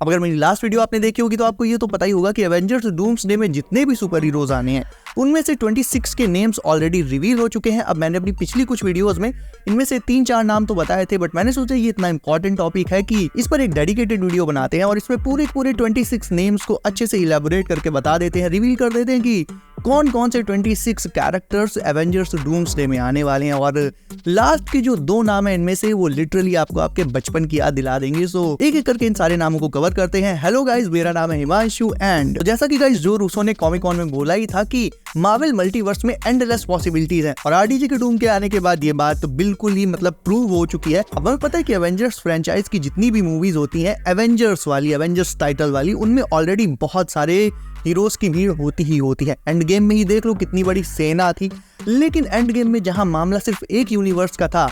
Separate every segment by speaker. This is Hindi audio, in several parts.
Speaker 1: अब अगर मेरी लास्ट वीडियो आपने देखी होगी तो आपको ये तो पता ही होगा कि एवेंजर्स डूम्सडे में जितने भी सुपर हीरोज आने हैं उनमें से 26 के नेम्स ऑलरेडी रिवील हो चुके हैं। अब मैंने अपनी पिछली कुछ वीडियोस में इनमें से 3-4 नाम तो बताए थे, बट मैंने सोचा ये इतना इंपॉर्टेंट टॉपिक है कि इस पर एक डेडिकेटेड वीडियो बनाते हैं और इसमें पूरे 26 नेम्स को अच्छे से इलेबोरेट करके बता देते हैं, रिवील कर देते हैं कि कौन कौन से 26 कैरेक्टर्स एवेंजर्स डूम्सडे में आने वाले हैं। और लास्ट के जो 2 नाम है इनमें से वो लिटरली आपको आपके बचपन की याद दिला देंगे। सो एक एक करके इन सारे नामों को कवर करते हैं। हेलो गाइस, मेरा नाम है हिमांशु एंड जैसा कि गाइस जो रूसो ने कॉमिक कॉन में बोला ही था कि मार्वल मल्टीवर्स में एंडलेस पॉसिबिलिटीज हैं, और आरडीजे के डूम के आने के बाद ये बात तो बिल्कुल ही मतलब प्रूव हो चुकी है। अब हमें पता है कि एवेंजर्स फ्रेंचाइज की जितनी भी मूवीज होती हैं एवेंजर्स वाली, एवेंजर्स टाइटल वाली, उनमें ऑलरेडी बहुत सारे हीरोज की भीड़ होती ही होती है। एंड गेम में ही देख लो कितनी बड़ी सेना थी, लेकिन एंड गेम में जहां मामला सिर्फ एक यूनिवर्स का था,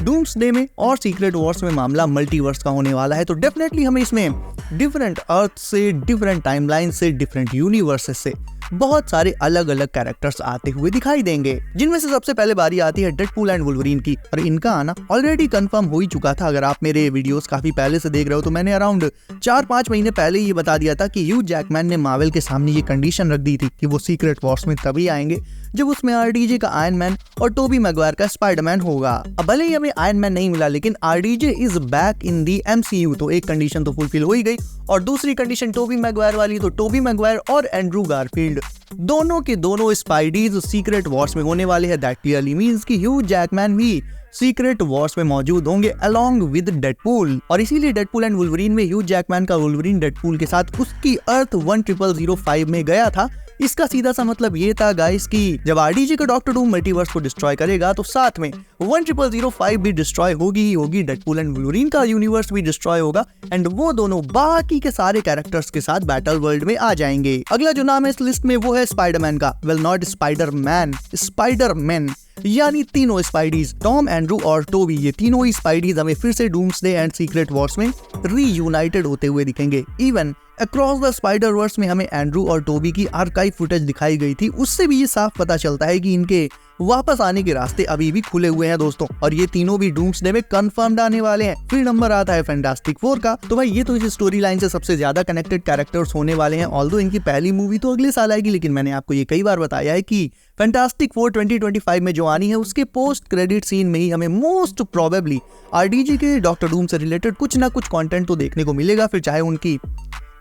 Speaker 1: डूम्सडे में और सीक्रेट वॉर्स में मामला मल्टीवर्स का होने वाला है। तो डेफिनेटली हमें इसमें डिफरेंट अर्थ से, डिफरेंट टाइमलाइन से, डिफरेंट यूनिवर्सेस से बहुत सारे अलग अलग कैरेक्टर्स आते हुए दिखाई देंगे, जिनमें से सबसे पहले बारी आती है डेडपूल एंड वुल्वरीन की। और इनका आना ऑलरेडी कंफर्म हो ही चुका था। अगर आप मेरे वीडियोस काफी पहले से देख रहे हो तो मैंने अराउंड 4-5 महीने पहले ये बता दिया था कि ह्यू जैकमैन ने मार्वल के सामने ये कंडीशन रख दी थी कि वो सीक्रेट वॉर्स में तभी आएंगे जब उसमें आरडीजे का आयरन मैन और टोबी मैगवायर का स्पाइडरमैन होगा। अब भले ही हमें आयरन मैन नहीं मिला, लेकिन RDJ is back in the MCU, तो एक कंडीशन तो फुलफिल हो ही गई। और दूसरी कंडीशन टोबी मैगवायर वाली, तो टोबी मैगवायर और एंड्रू गारफील्ड दोनों के दोनों स्पाइडीज सीक्रेट वॉर्स में होने वाले हैं। दैट क्लियरली मींस कि ह्यू जैकमैन भी सीक्रेट वॉर्स में मौजूद होंगे अलोंग विद डेडपूल। और इसीलिए डेडपूल एंड वुल्वरीन में ह्यू जैकमैन का वुल्वरीन डेडपूल के साथ उसकी अर्थ 10005 में गया था। इसका सीधा सा मतलब ये था गाइस कि जब आरडीजे का डॉक्टर डूम मल्टीवर्स को डिस्ट्रॉय करेगा तो साथ में 10005 भी डिस्ट्रॉय होगी ही होगी, डेडपूल एंड वुल्वरीन का यूनिवर्स भी डिस्ट्रॉय होगा एंड वो दोनों बाकी के सारे कैरेक्टर्स के साथ बैटल वर्ल्ड में आ जाएंगे। अगला जो नाम है इस लिस्ट में वो है स्पाइडरमैन का। वेल नॉट स्पाइडरमैन, स्पाइडरमैन, यानी तीनों स्पाइडीज, टॉम, एंड्रू और टोबी, ये तीनों ही स्पाइडीज हमें फिर से डूम्सडे एंड सीक्रेट वॉर्स में रीयूनाइटेड होते हुए दिखेंगे। Even across the Spider Verse में हमें एंड्रू और टोबी की आर्काइव फुटेज दिखाई गई थी, उससे भी ये साफ पता चलता है कि इनके वापस आने के रास्ते अभी भी खुले हुए हैं दोस्तों, और ये तीनों भी डूम्सडे में कंफर्म्ड आने वाले हैं। फिर नंबर आता है फैंटास्टिक फोर का। तो भाई ये तो इस स्टोरी लाइन से सबसे ज्यादा कनेक्टेड कैरेक्टर्स होने वाले हैं। ऑल्दो इनकी पहली मूवी तो अगले साल आएगी, लेकिन मैंने आपको ये कई बार बताया है कि फैंटास्टिक फोर 2025 में जो आनी है उसके पोस्ट क्रेडिट सीन में ही हमें मोस्ट प्रोबेबली आरडीजे के डॉक्टर डूम से रिलेटेड कुछ ना कुछ कंटेंट तो देखने को मिलेगा। फिर चाहे उनकी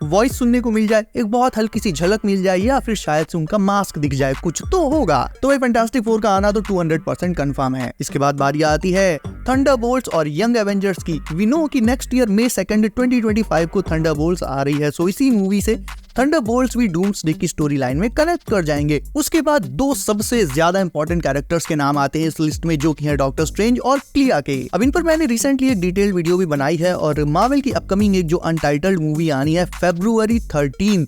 Speaker 1: वॉइस सुनने को मिल जाए, एक बहुत हल्की सी झलक मिल जाए, या फिर शायद से उनका मास्क दिख जाए, कुछ तो होगा। तो ये फैंटास्टिक फोर का आना तो 200% कंफर्म है। इसके बाद बारी आती है थंडरबोल्ट्स और यंग एवेंजर्स की। वी नो कि नेक्स्ट ईयर May 2, 2025 को थंडरबोल्ट्स आ रही है, सो इसी मूवी से थंडरबोल्ट्स भी डूम्सडे की स्टोरी लाइन में कनेक्ट कर जाएंगे। उसके बाद 2 सबसे ज्यादा इंपॉर्टेंट कैरेक्टर्स के नाम आते हैं इस लिस्ट में, जो कि है डॉक्टर स्ट्रेंज और क्लिया के। अब इन पर मैंने रिसेंटली एक डिटेल्ड वीडियो भी बनाई है, और मार्वल की अपकमिंग एक जो अनटाइटल्ड मूवी आनी है February 13,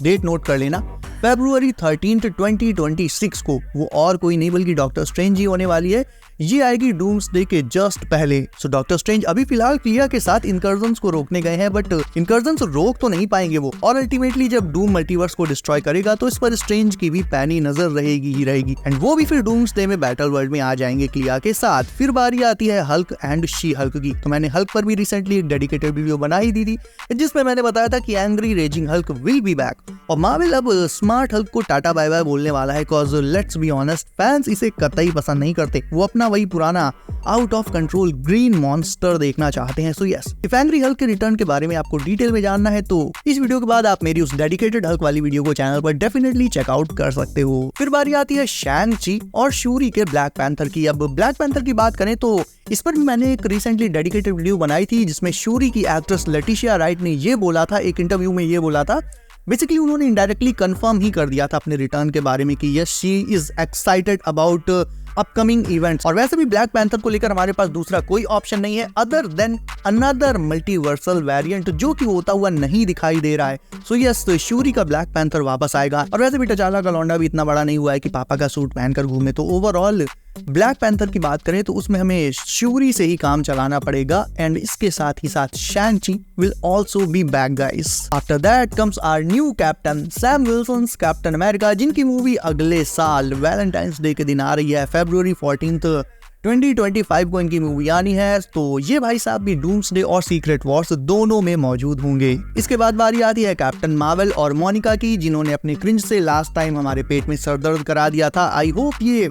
Speaker 1: डेट नोट कर लेना, February 13, 2026 को, वो और कोई नहीं बल्कि डॉक्टर स्ट्रेंज ही होने वाली है। ये आएगी डूम्सडे के जस्ट पहले। सो डॉक्टर स्ट्रेंज अभी फिलहाल क्लिया के साथ इनकर्जन्स को रोकने गए हैं, बट इनकर्जन्स रोक तो नहीं पाएंगे वो, और अल्टीमेटली जब डूम मल्टीवर्स को डिस्ट्रॉय करेगा तो इस पर स्ट्रेंज की भी पैनी नजर रहेगी ही रहेगी, एंड वो भी फिर डूम्सडे में बैटल वर्ल्ड में आ जाएंगे क्लिया के साथ। फिर बारी आती है हल्क एंड शी हल्क की। तो मैंने हल्क पर भी रिसेंटली एक डेडिकेटेड वीडियो बनाई दी थी, जिसमें मैंने बताया था कि angry raising Hulk will be back, और मार्वल अब स्मार्ट हल्क को टाटा बाय बाय बोलने वाला है, cause let's be honest, fans इसे कतई पसंद नहीं करते। वो अपना वही पुराना out of control green monster देखना चाहते हैं। So yes, if angry Hulk के रिटर्न के बारे में आपको डिटेल में जानना है तो इस वीडियो के बाद आप मेरी उस डेडिकेटेड हल्क वाली वीडियो को चैनल पर डेफिनेटली चेकआउट कर सकते हो। फिर बारी आती है शैंग ची और शूरी के ब्लैक पैंथर की। अब ब्लैक पैंथर की बात करें तो इस पर भी मैंने एक रिसेंटली डेडिकेटेड वीडियो बनाई थी, जिसमें शूरी की एक्ट्रेस लेटिशिया राइट ने ये बोला था, एक इंटरव्यू में ये बोला था, बेसिकली उन्होंने इनडायरेक्टली कंफर्म ही कर दिया था अपने रिटर्न के बारे में कि yes she is excited about upcoming events. और वैसे भी ब्लैक पैंथर को लेकर हमारे पास दूसरा कोई ऑप्शन नहीं है other than another multiversal variant, जो कि होता हुआ नहीं दिखाई दे रहा है। सो यस, शूरी का ब्लैक पैंथर वापस आएगा। और वैसे भी टचाला का लौंडा भी इतना बड़ा नहीं हुआ है कि पापा का सूट पहनकर घूमे, तो ओवरऑल ब्लैक पैंथर की बात करें तो उसमें हमें शूरी से ही काम चलाना पड़ेगा, एंड इसके साथ ही साथ Shang Chi will also be back guys. After that comes our new captain Sam Wilson's Captain America, जिनकी मूवी अगले साल वैलेंटाइंस डे के दिन आ रही है February 14, 2025 को इनकी मूवी आनी है, तो ये भाई साहब भी डूम्सडे और सीक्रेट वॉर्स दोनों में मौजूद होंगे। इसके बाद बारी आती है कैप्टन मार्वल और मोनिका की, जिन्होंने अपने क्रिंज से लास्ट टाइम हमारे पेट में सरदर्द करा दिया था। आई होप ये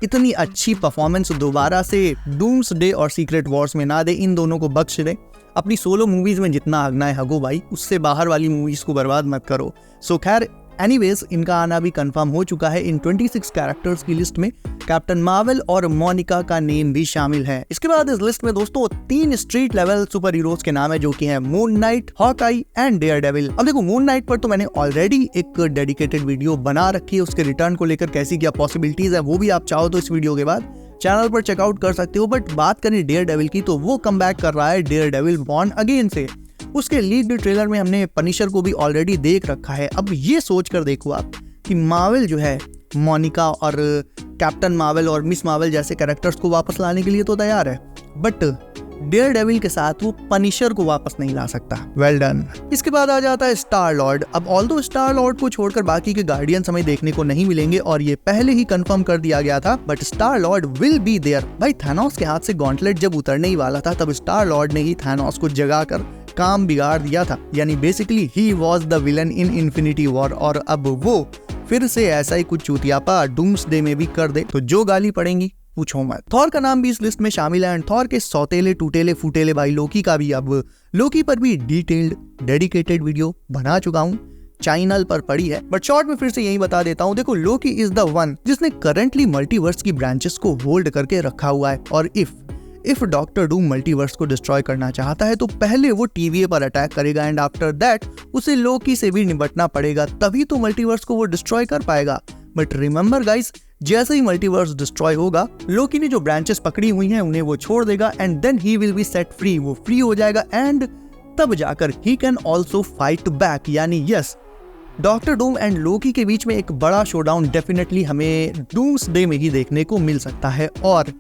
Speaker 1: इतनी अच्छी परफॉर्मेंस दोबारा से डूम्सडे और सीक्रेट वॉर्स में ना दे, इन दोनों को बख्श दे। अपनी सोलो मूवीज में जितना हगना है हगो भाई, उससे बाहर वाली मूवीज को बर्बाद मत करो। सो खैर एनीवेज, इनका आना भी कंफर्म हो चुका है। इन 26 कैरेक्टर्स की लिस्ट में कैप्टन मार्वल और मोनिका का नेम भी शामिल है। इसके बाद इस लिस्ट में दोस्तों 3 स्ट्रीट लेवल सुपर हीरोज के नाम है, जो कि हैं moon night, Hawkeye and Daredevil. अब देखो, मून नाइट पर तो मैंने ऑलरेडी एक डेडिकेटेड वीडियो बना रखी है, उसके रिटर्न को लेकर कैसी क्या पॉसिबिलिटीज है, वो भी आप चाहो तो इस वीडियो के बाद चैनल पर चेकआउट कर सकते हो। बट बात करें डेयरडेविल की, तो वो कमबैक कर रहा है डेयरडेविल बॉर्न अगेन से। उसके लीड ट्रेलर में हमने पनिशर को भी ऑलरेडी देख रखा है। अब ये सोच कर देखो आप कि मार्वल जो है मोनिका और कैप्टन मार्वल और मिस मार्वल जैसे कैरेक्टर्स को वापस लाने के लिए तो तैयार है, बट डेयरडेविल के साथ वो पनिशर को वापस नहीं ला सकता। Well done. इसके बाद आ जाता है स्टार लॉर्ड। अब ऑल्दो स्टार लॉर्ड को छोड़कर बाकी के गार्डियंस हमें देखने को नहीं मिलेंगे और ये पहले ही कंफर्म कर दिया गया था, but Star Lord will be there. भाई थैनोस के हाथ से गॉन्टलेट जब उतरने ही वाला था, तब स्टार लॉर्ड ने ही थैनोस को जगाकर काम बिगाड़ दिया था। यानी basically he was the villain in infinity war, और अब वो फिर से ऐसा ही कुछ चूतियापा डूम्सडे में भी कर दे तो जो गाली पड़ेंगी पूछो मत। थॉर का नाम भी इस लिस्ट में शामिल है, एंड थॉर के सौतेले टूटेले फूटेले भाई लोकी का भी। अब लोकी पर भी डिटेल्ड डेडिकेटेड वीडियो बना चुका हूँ, चैनल पर पड़ी है, बट शॉर्ट में फिर से यही बता देता हूँ। देखो, लोकी इज द वन जिसने करंटली मल्टीवर्स की ब्रांचेस को होल्ड करके रखा हुआ है, और इफ डॉक्टर डूम मल्टीवर्स को डिस्ट्रॉय करना चाहता है तो पहले वो TVA पर अटैक करेगा, एंड आफ्टर दैट उसे लोकी से भी निपटना पड़ेगा, तभी तो मल्टीवर्स को वो डिस्ट्रॉय कर पाएगा। बट रिमेंबर गाइस, जैसे ही मल्टीवर्स डिस्ट्रॉय होगा, लोकी ने जो ब्रांचेस पकड़ी हुई हैं उन्हें वो छोड़ देगा, and then he will be set free. वो फ्री हो जाएगा एंड तब जाकर ही कैन ऑल्सो फाइट बैक। यानी yes, doctor Doom and Loki के बीच में एक बड़ा शोडाउन डेफिनेटली हमें डूम्सडे में ही देखने को मिल सकता है। और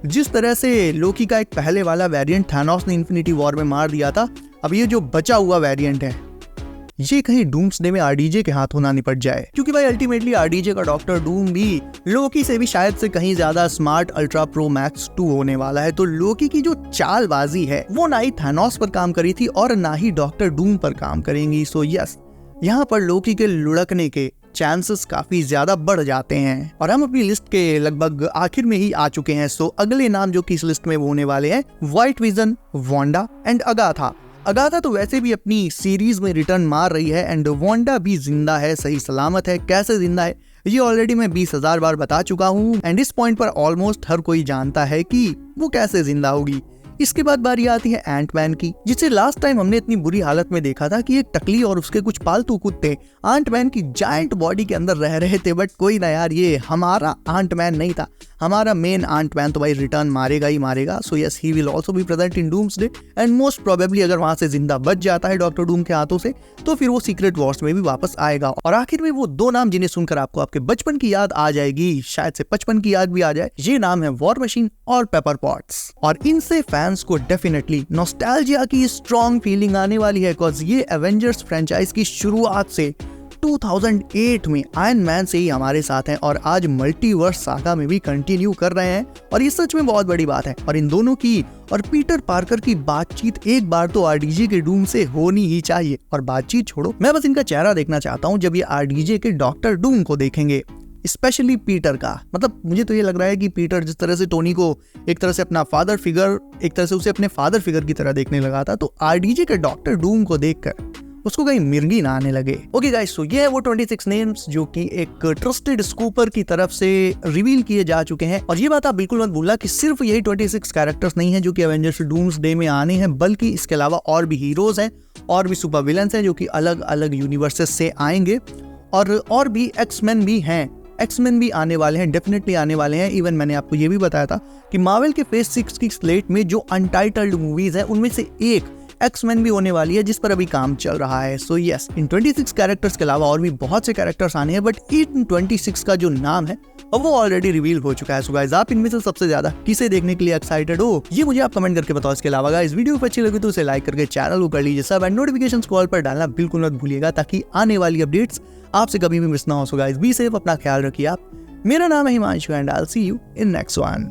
Speaker 1: जिस तरह से लोकी का एक पहले वाला वेरिएंट थैनोस ने इन्फिनिटी वॉर में मार दिया था, अब ये जो बचा हुआ वेरिएंट है ये कहीं डूम्सडे में RDJ के हाथों ना निपट जाए, क्योंकि भाई अल्टीमेटली RDJ का डॉक्टर डूम भी लोकी से भी शायद से कहीं ज्यादा स्मार्ट अल्ट्रा प्रो मैक्स 2 होने वाला है। तो लोकी की जो चालबाजी है वो ना ही थैनोस पर काम करी थी और ना ही डॉक्टर डूम पर काम करेंगी। सो यस, यहाँ पर लोकी के लुढ़कने के चांसेस काफी ज्यादा बढ़ जाते हैं, और हम अपनी लिस्ट के लगभग आखिर में ही आ चुके हैं। सो अगले नाम जो कि इस लिस्ट में होने वाले हैं, white vision, Wanda and Agatha. Agatha तो वैसे भी अपनी सीरीज में रिटर्न मार रही है, एंड वांडा भी जिंदा है, सही सलामत है। कैसे जिंदा है ये ऑलरेडी मैं 20,000 बार बता चुका हूँ, एंड इस पॉइंट पर ऑलमोस्ट हर कोई जानता है कि वो कैसे जिंदा होगी। इसके बाद बारी आती है एंटमैन की, जिसे लास्ट टाइम हमने इतनी बुरी हालत में देखा था कि एक टकली और उसके कुछ पालतू कुत्ते एंटमैन की जायंट बॉडी के अंदर रह रहे थे। बट कोई ना यार, ये हमारा एंटमैन नहीं था, हमारा मेन एंटमैन तो भाई रिटर्न मारेगा ही मारेगा। So yes, he will also be present in doomsday, and most probably अगर वहां से जिंदा बच जाता है डॉक्टर डूम के हाथों से, तो फिर वो सीक्रेट वॉर्स में भी वापस आएगा। और आखिर में वो 2 नाम जिन्हें सुनकर आपको आपके बचपन की याद आ जाएगी, शायद से 55 की याद भी आ जाए। ये नाम है वॉर मशीन और पेपर पॉट्स, और इनसे फैंस को डेफिनेटली नॉस्टैल्जिया की स्ट्रॉन्ग फीलिंग आने वाली है, बिकॉज ये एवेंजर्स फ्रेंचाइज की शुरुआत से 2008 में आयरन मैन से ही हमारे साथ हैं, और आज मल्टीवर्स सागा में भी कंटिन्यू कर रहे हैं, और ये सच में बहुत बड़ी बात है। और इन दोनों की और पीटर पार्कर की बातचीत एक बार तो RDJ के डूम से होनी ही चाहिए। और बातचीत छोड़ो, मैं बस इनका चेहरा देखना चाहता हूँ जब ये RDJ के डॉक्टर डूम को देखेंगे, स्पेशली पीटर का। मतलब मुझे तो ये लग रहा है कि पीटर जिस तरह से टोनी को एक तरह से अपना फादर फिगर, एक तरह से उसे अपने फादर फिगर की तरह देखने लगा था, तो RDJ के डॉक्टर डूम को देखकर उसको कहीं मिर्गी ना आने लगे। ओके गाइस, सो ये है वो 26 नेम्स जो कि एक ट्रस्टेड स्कूपर की तरफ से रिवील किए जा चुके हैं। और ये बात आप बिल्कुल मत भूलना कि सिर्फ यही 26 कैरेक्टर्स नहीं है जो कि एवेंजर्स डूम्सडे में आने हैं, बल्कि इसके अलावा और भी हीरोज हैं और भी सुपर विलन्स हैं जो कि अलग अलग यूनिवर्सेस से आएंगे, और भी एक्समैन भी हैं। एक्समैन भी आने वाले हैं, डेफिनेटली आने वाले हैं। इवन मैंने आपको ये भी बताया था कि मार्वल के फेज 6 की स्लेट में जो अनटाइटल्ड मूवीज है उनमें से एक एक्समैन भी होने वाली है, जिस पर अभी काम चल रहा है। सो यस, इन 26 कैरेक्टर्स के अलावा और भी बहुत से कैरेक्टर्स आने हैं, बट इन 26 का जो नाम है वो ऑलरेडी रिवील हो चुका है। सो गाइस, आप इनमें से सबसे ज्यादा किसे देखने के लिए एक्साइटेड हो, ये मुझे आप कमेंट करके बताओ। इसके अलावा गाइस, वीडियो अच्छी लगी तो उसे लाइक करके चैनल को कर लीजिए सब, एंड नोटिफिकेशंस कॉल पर डालना बिल्कुल मत भूलिएगा, ताकि आने वाली अपडेट्स आपसे कभी भी मिस ना हो। सो गाइस, बी सेफ, अपना ख्याल रखिए आप। मेरा नाम है Himanshu, and I will see you in next one.